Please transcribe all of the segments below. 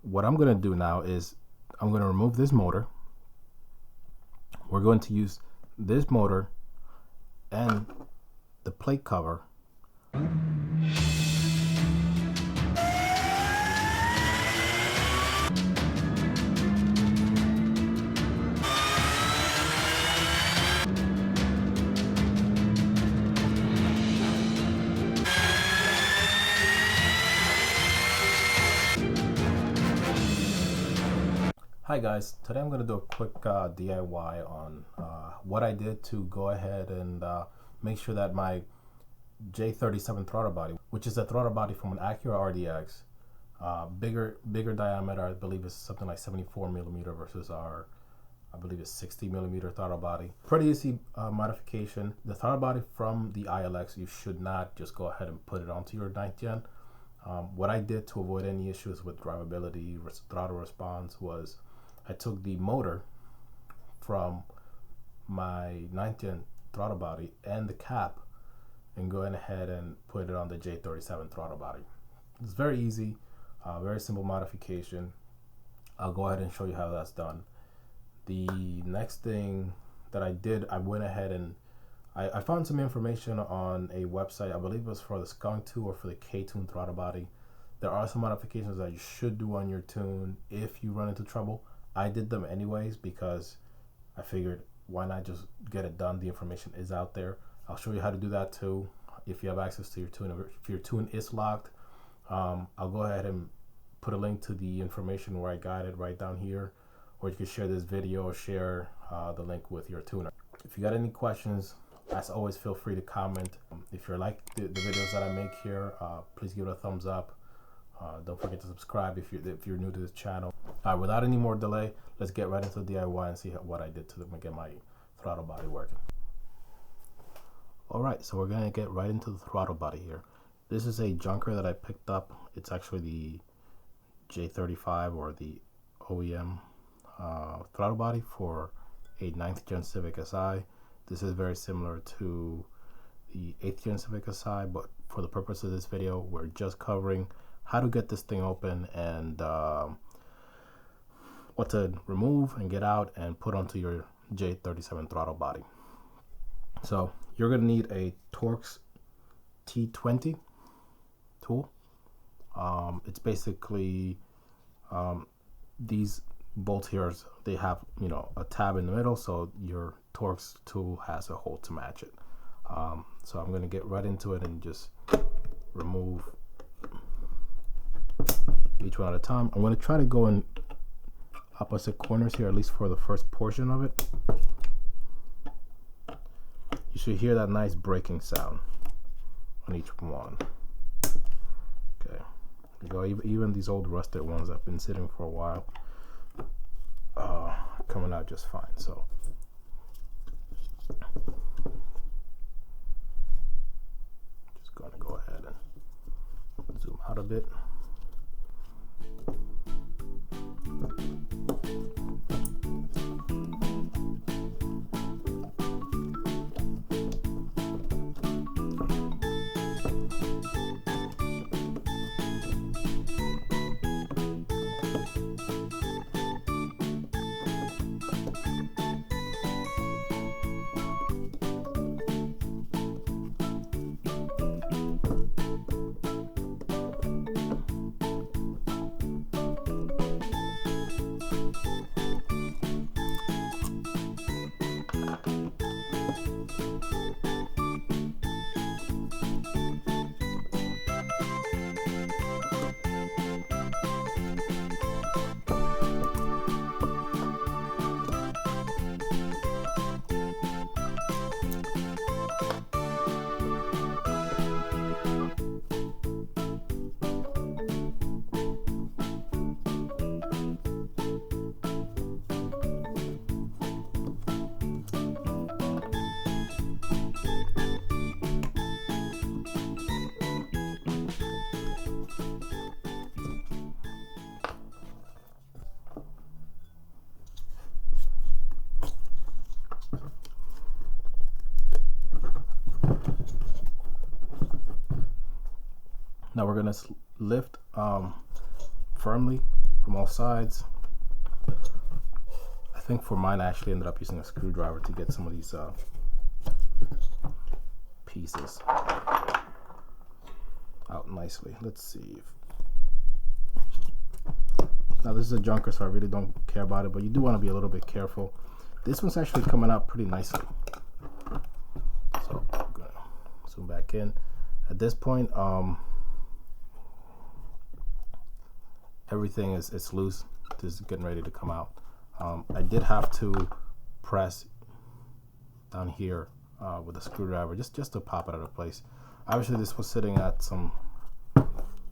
what I'm going to do now is I'm going to remove this motor. We're going to use this motor and the plate cover Hi guys, today I'm going to do a quick DIY on what I did to go ahead and make sure that my J37 throttle body, which is a throttle body from an Acura ZDX, bigger diameter, I believe is something like 74 millimeter versus our, I believe it's 60 millimeter throttle body. Pretty easy modification. The throttle body from the ILX, you should not just go ahead and put it onto your 9th gen. What I did to avoid any issues with drivability, throttle response, was I took the motor from my 9th gen throttle body and the cap and going ahead and put it on the J37 throttle body. It's very easy, very simple modification. I'll go ahead and show you how that's done. The next thing that I did, I went ahead and I found some information on a website. I believe it was for the Skunk 2 or for the K-Tune throttle body. There are some modifications that you should do on your tune if you run into trouble. I did them anyways because I figured why not just get it done. The information is out there. I'll show you how to do that too if you have access to your tune. If your tune is locked, I'll go ahead and put a link to the information where I got it right down here, or you can share this video or share the link with your tuner. If you got any questions, as always, feel free to comment. If you like the videos that I make here, please give it a thumbs up. Don't forget to subscribe if you're new to this channel. Without any more delay, let's get right into the DIY and see what I did to get my throttle body working. Alright, so we're gonna get right into the throttle body here. This is a junker that I picked up. It's actually the J35 or the OEM throttle body for a 9th gen Civic Si. This is very similar to the 8th gen Civic Si, but for the purpose of this video, we're just covering how to get this thing open and what to remove and get out and put onto your J37 throttle body. So you're going to need a Torx T20 tool. It's basically these bolts here, they have, you know, a tab in the middle, so your Torx tool has a hole to match it. So I'm going to get right into it and just remove each one at a time. I'm going to try to go in opposite corners here, at least for the first portion of it. You should hear that nice breaking sound on each one. Okay, there you go. Even these old rusted ones that have been sitting for a while, coming out just fine. So just going to go ahead and zoom out a bit. Now we're going to lift firmly from all sides. I think for mine I actually ended up using a screwdriver to get some of these pieces out nicely. Let's see. Now this is a junker, so I really don't care about it, but you do want to be a little bit careful. This one's actually coming out pretty nicely. So I'm gonna zoom back in. At this point, everything is loose. This is getting ready to come out. I did have to press down here with a screwdriver just to pop it out of place. Obviously, this was sitting at some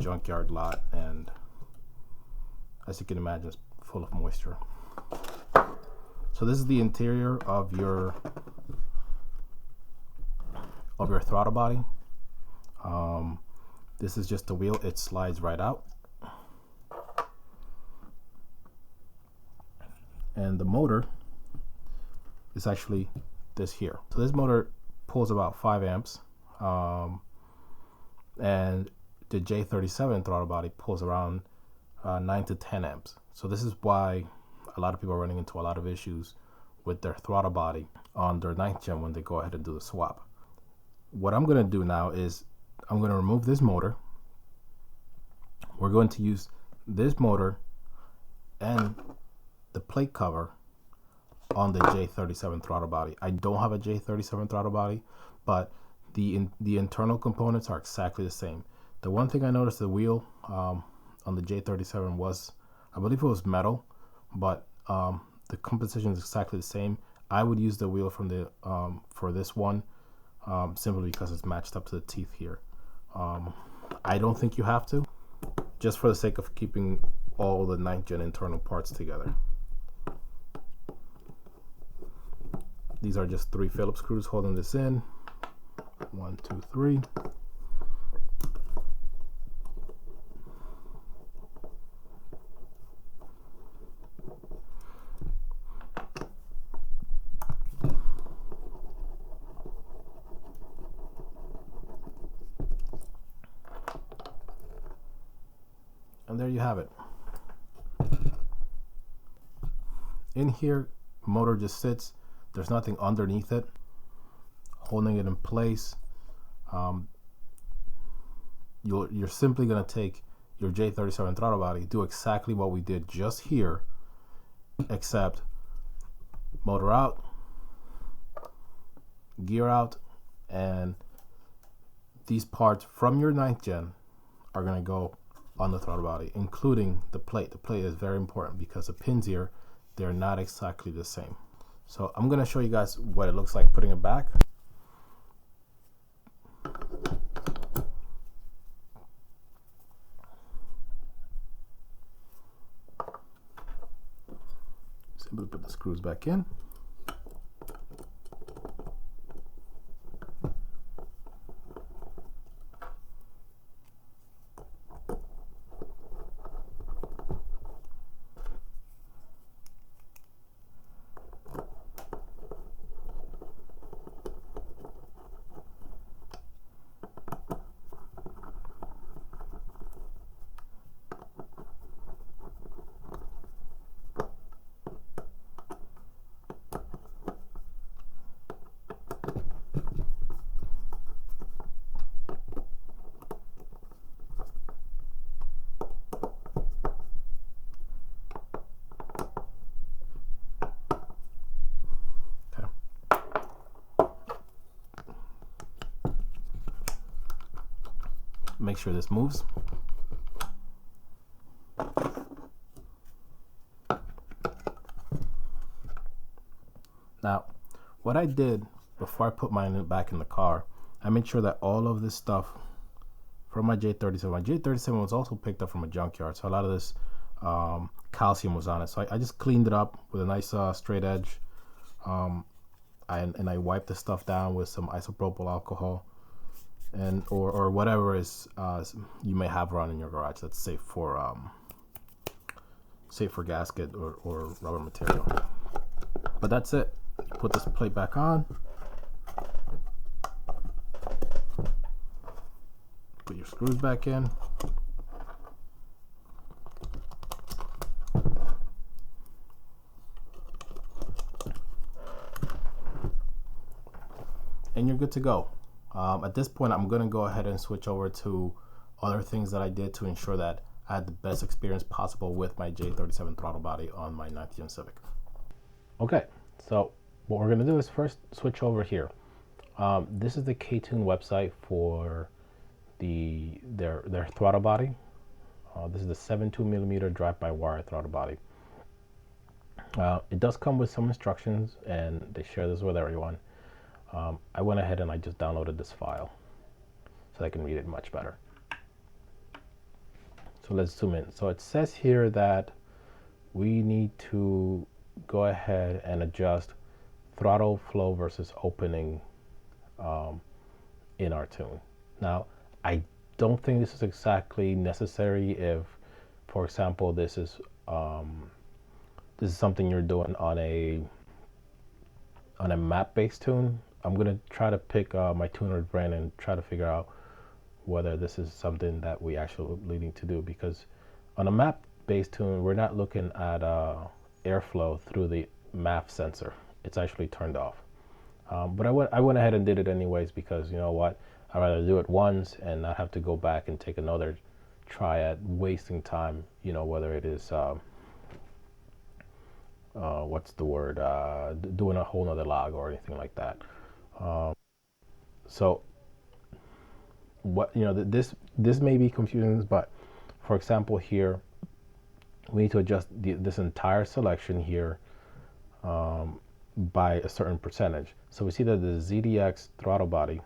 junkyard lot, and as you can imagine, it's full of moisture. So this is the interior of your throttle body. This is just the wheel. It slides right out. And the motor is actually this here. So this motor pulls about 5 amps. And the J37 throttle body pulls around 9 to 10 amps. So this is why a lot of people are running into a lot of issues with their throttle body on their 9th gen when they go ahead and do the swap. What I'm going to do now is I'm going to remove this motor. We're going to use this motor and the plate cover on the J37 throttle body. I don't have a J37 throttle body, but the internal components are exactly the same. The one thing I noticed, the wheel on the J37 was, I believe it was metal, but the composition is exactly the same. I would use the wheel from the for this one simply because it's matched up to the teeth here. I don't think you have to, just for the sake of keeping all the 9th gen internal parts together. These are just 3 Phillips screws holding this in. 1, 2, 3. And there you have it. In here, motor just sits. There's nothing underneath it holding it in place. You're simply going to take your J37 throttle body, do exactly what we did just here, except motor out, gear out, and these parts from your 9th gen are going to go on the throttle body, including the plate. The plate is very important because the pins here, they're not exactly the same. So I'm going to show you guys what it looks like putting it back. Simply put the screws back in. Make sure this moves. Now, what I did before I put mine back in the car, I made sure that all of this stuff from my J37, my J37 was also picked up from a junkyard, so a lot of this calcium was on it. So I just cleaned it up with a nice straight edge, and I wiped the stuff down with some isopropyl alcohol, and or whatever is you may have run in your garage that's safe for gasket or rubber material. But that's it. Put this plate back on. Put your screws back in. and you're good to go. At this point, I'm going to go ahead and switch over to other things that I did to ensure that I had the best experience possible with my J37 throttle body on my 9th Gen Civic. Okay, so what we're going to do is first switch over here. This is the K-Tune website for their throttle body. This is the 7.2mm drive-by-wire throttle body. It does come with some instructions, and they share this with everyone. I went ahead and I just downloaded this file so I can read it much better. So let's zoom in. So it says here that we need to go ahead and adjust throttle flow versus opening in our tune. Now, I don't think this is exactly necessary if, for example, this is something you're doing on a map-based tune. I'm gonna try to pick my tuner's brain and try to figure out whether this is something that we actually need to do, because on a map-based tune, we're not looking at airflow through the MAF sensor. It's actually turned off. But I went ahead and did it anyways, because you know what? I'd rather do it once and not have to go back and take another try at wasting time, you know, whether it is, what's the word, doing a whole nother log or anything like that. So what, you know, this may be confusing, but for example here, we need to adjust this entire selection here by a certain percentage. So we see that the ZDX throttle body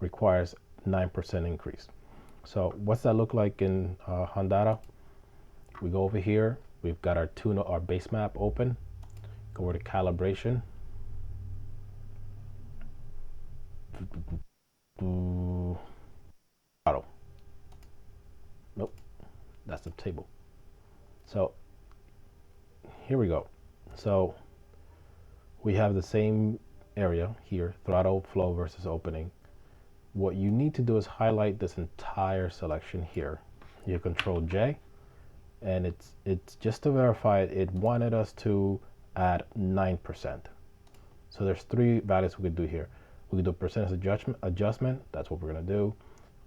requires 9% increase. So what's that look like in Honda? We go over here, we've got our tune, our base map open, go over to calibration. Throttle. Nope, that's the table. So here we go. So we have the same area here, throttle flow versus opening. What you need to do is highlight this entire selection here. You Control J, and it's just to verify it wanted us to add 9%. So there's three values we could do here. We could do percentage adjustment. That's what we're gonna do.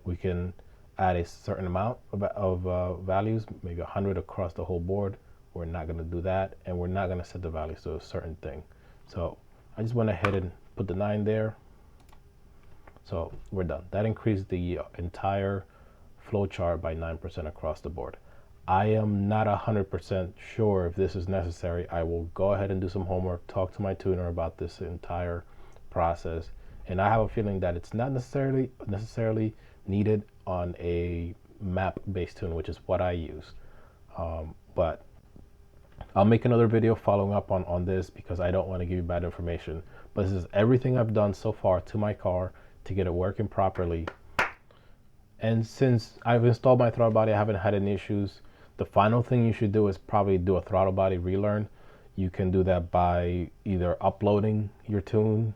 We can add a certain amount of values, maybe 100 across the whole board. We're not gonna do that, and we're not gonna set the values to a certain thing. So I just went ahead and put the 9 there. So we're done. That increased the entire flow chart by 9% across the board. I am not 100% sure if this is necessary. I will go ahead and do some homework, talk to my tuner about this entire process, and I have a feeling that it's not necessarily needed on a map-based tune, which is what I use. But I'll make another video following up on this, because I don't want to give you bad information. But this is everything I've done so far to my car to get it working properly. And since I've installed my throttle body, I haven't had any issues. The final thing you should do is probably do a throttle body relearn. You can do that by either uploading your tune,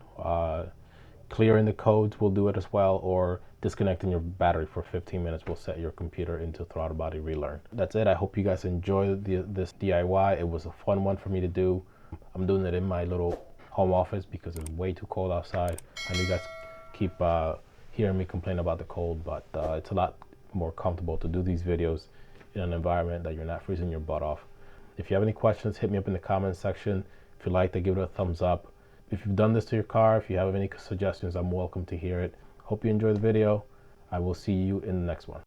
clearing the codes will do it as well, or disconnecting your battery for 15 minutes will set your computer into throttle body relearn. That's it. I hope you guys enjoyed this DIY. It was a fun one for me to do. I'm doing it in my little home office because it's way too cold outside. I know you guys keep hearing me complain about the cold, but it's a lot more comfortable to do these videos in an environment that you're not freezing your butt off. If you have any questions, hit me up in the comments section. If you liked it, give it a thumbs up. If you've done this to your car, if you have any suggestions, I'm welcome to hear it. Hope you enjoy the video. I will see you in the next one.